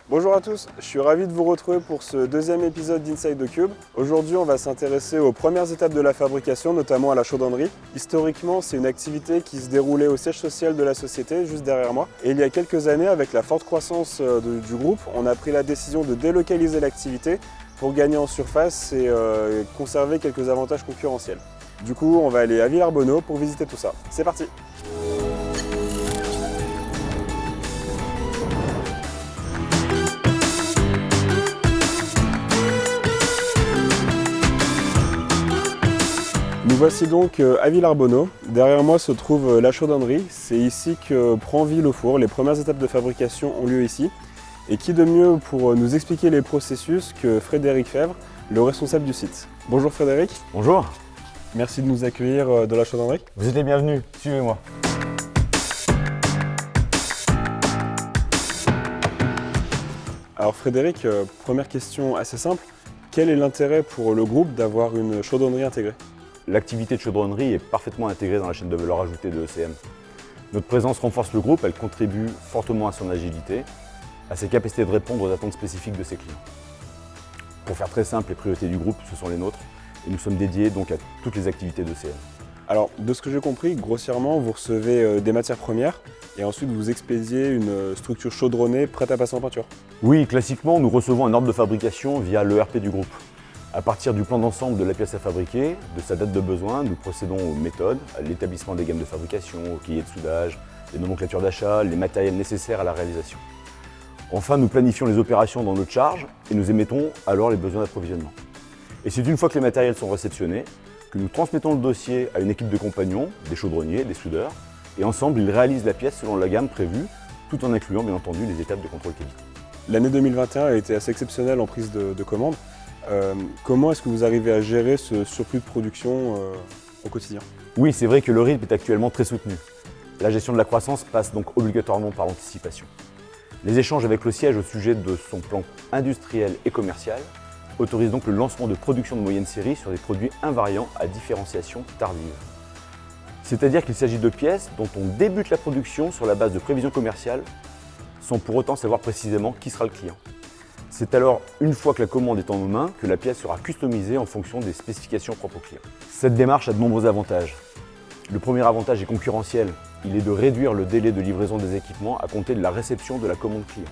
Bonjour à tous, je suis ravi de vous retrouver pour ce deuxième épisode d'Inside the Cube. Aujourd'hui, on va s'intéresser aux premières étapes de la fabrication, notamment à la chaudronnerie. Historiquement, c'est une activité qui se déroulait au siège social de la société, juste derrière moi. Et il y a quelques années, avec la forte croissance du groupe, on a pris la décision de délocaliser l'activité pour gagner en surface et conserver quelques avantages concurrentiels. Du coup, on va aller à Villarbonneau pour visiter tout ça. C'est parti! Nous voici donc à Villarbonneau. Derrière moi se trouve la chaudronnerie. C'est ici que prend vie le four. Les premières étapes de fabrication ont lieu ici. Et qui de mieux pour nous expliquer les processus que Frédéric Fèvre, le responsable du site. Bonjour Frédéric. Bonjour. Merci de nous accueillir dans la chaudronnerie. Vous êtes les bienvenus, suivez-moi. Alors Frédéric, première question assez simple. Quel est l'intérêt pour le groupe d'avoir une chaudronnerie intégrée ? L'activité de chaudronnerie est parfaitement intégrée dans la chaîne de valeur ajoutée de ECM. Notre présence renforce le groupe, elle contribue fortement à son agilité, à ses capacités de répondre aux attentes spécifiques de ses clients. Pour faire très simple, les priorités du groupe, ce sont les nôtres, et nous sommes dédiés donc à toutes les activités d'ECM. Alors, de ce que j'ai compris, grossièrement, vous recevez des matières premières et ensuite vous expédiez une structure chaudronnée prête à passer en peinture. Oui, classiquement, nous recevons un ordre de fabrication via l'ERP du groupe. À partir du plan d'ensemble de la pièce à fabriquer, de sa date de besoin, nous procédons aux méthodes, à l'établissement des gammes de fabrication, aux cahiers de soudage, les nomenclatures d'achat, les matériels nécessaires à la réalisation. Enfin, nous planifions les opérations dans notre charge et nous émettons alors les besoins d'approvisionnement. Et c'est une fois que les matériels sont réceptionnés que nous transmettons le dossier à une équipe de compagnons, des chaudronniers, des soudeurs, et ensemble ils réalisent la pièce selon la gamme prévue, tout en incluant bien entendu les étapes de contrôle qualité. L'année 2021 a été assez exceptionnelle en prise de commande. Comment est-ce que vous arrivez à gérer ce surplus de production au quotidien ? Oui, c'est vrai que le rythme est actuellement très soutenu. La gestion de la croissance passe donc obligatoirement par l'anticipation. Les échanges avec le siège au sujet de son plan industriel et commercial autorisent donc le lancement de production de moyenne série sur des produits invariants à différenciation tardive. C'est-à-dire qu'il s'agit de pièces dont on débute la production sur la base de prévisions commerciales sans pour autant savoir précisément qui sera le client. C'est alors une fois que la commande est en nos mains que la pièce sera customisée en fonction des spécifications propres au client. Cette démarche a de nombreux avantages. Le premier avantage est concurrentiel, il est de réduire le délai de livraison des équipements à compter de la réception de la commande client.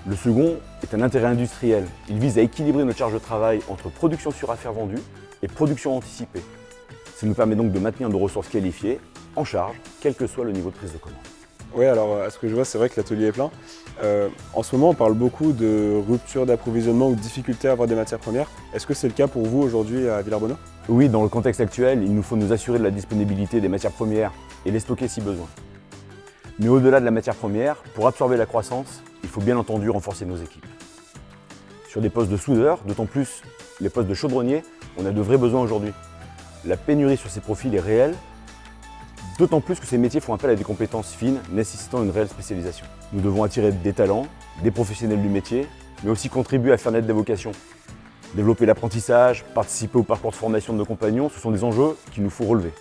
Le second est un intérêt industriel, il vise à équilibrer notre charge de travail entre production sur affaires vendues et production anticipée. Ça nous permet donc de maintenir nos ressources qualifiées en charge, quel que soit le niveau de prise de commande. Oui, alors à ce que je vois, c'est vrai que l'atelier est plein. En ce moment, on parle beaucoup de rupture d'approvisionnement ou de difficulté à avoir des matières premières. Est-ce que c'est le cas pour vous aujourd'hui à Villarbonneau ? Oui, dans le contexte actuel, il nous faut nous assurer de la disponibilité des matières premières et les stocker si besoin. Mais au-delà de la matière première, pour absorber la croissance, il faut bien entendu renforcer nos équipes. Sur des postes de soudeurs, d'autant plus les postes de chaudronniers, on a de vrais besoins aujourd'hui. La pénurie sur ces profils est réelle, d'autant plus que ces métiers font appel à des compétences fines nécessitant une réelle spécialisation. Nous devons attirer des talents, des professionnels du métier, mais aussi contribuer à faire naître des vocations. Développer l'apprentissage, participer au parcours de formation de nos compagnons, ce sont des enjeux qu'il nous faut relever.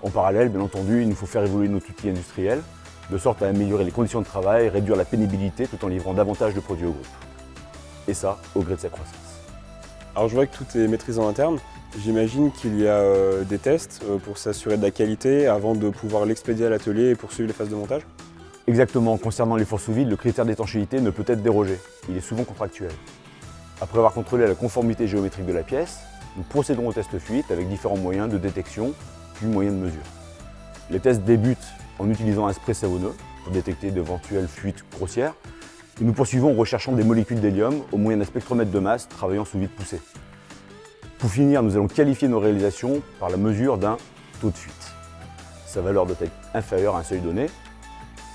En parallèle, bien entendu, il nous faut faire évoluer nos outils industriels, de sorte à améliorer les conditions de travail, réduire la pénibilité tout en livrant davantage de produits au groupe. Et ça, au gré de sa croissance. Alors je vois que tout est maîtrisé en interne. J'imagine qu'il y a des tests pour s'assurer de la qualité avant de pouvoir l'expédier à l'atelier et poursuivre les phases de montage ? Exactement, concernant les fours sous vide, le critère d'étanchéité ne peut être dérogé. Il est souvent contractuel. Après avoir contrôlé la conformité géométrique de la pièce, nous procédons aux tests fuite avec différents moyens de détection, puis moyens de mesure. Les tests débutent en utilisant un spray savonneux pour détecter d'éventuelles fuites grossières, et nous poursuivons en recherchant des molécules d'hélium au moyen d'un spectromètre de masse travaillant sous vide poussé. Pour finir, nous allons qualifier nos réalisations par la mesure d'un taux de fuite. Sa valeur doit être inférieure à un seuil donné.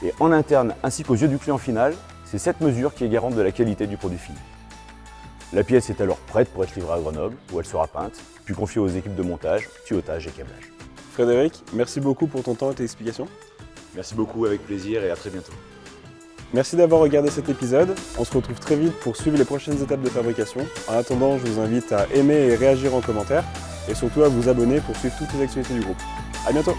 Et en interne, ainsi qu'aux yeux du client final, c'est cette mesure qui est garante de la qualité du produit fini. La pièce est alors prête pour être livrée à Grenoble, où elle sera peinte, puis confiée aux équipes de montage, tuyautage et câblage. Frédéric, merci beaucoup pour ton temps et tes explications. Merci beaucoup, avec plaisir et à très bientôt. Merci d'avoir regardé cet épisode. On se retrouve très vite pour suivre les prochaines étapes de fabrication. En attendant, je vous invite à aimer et réagir en commentaire et surtout à vous abonner pour suivre toutes les actualités du groupe. À bientôt!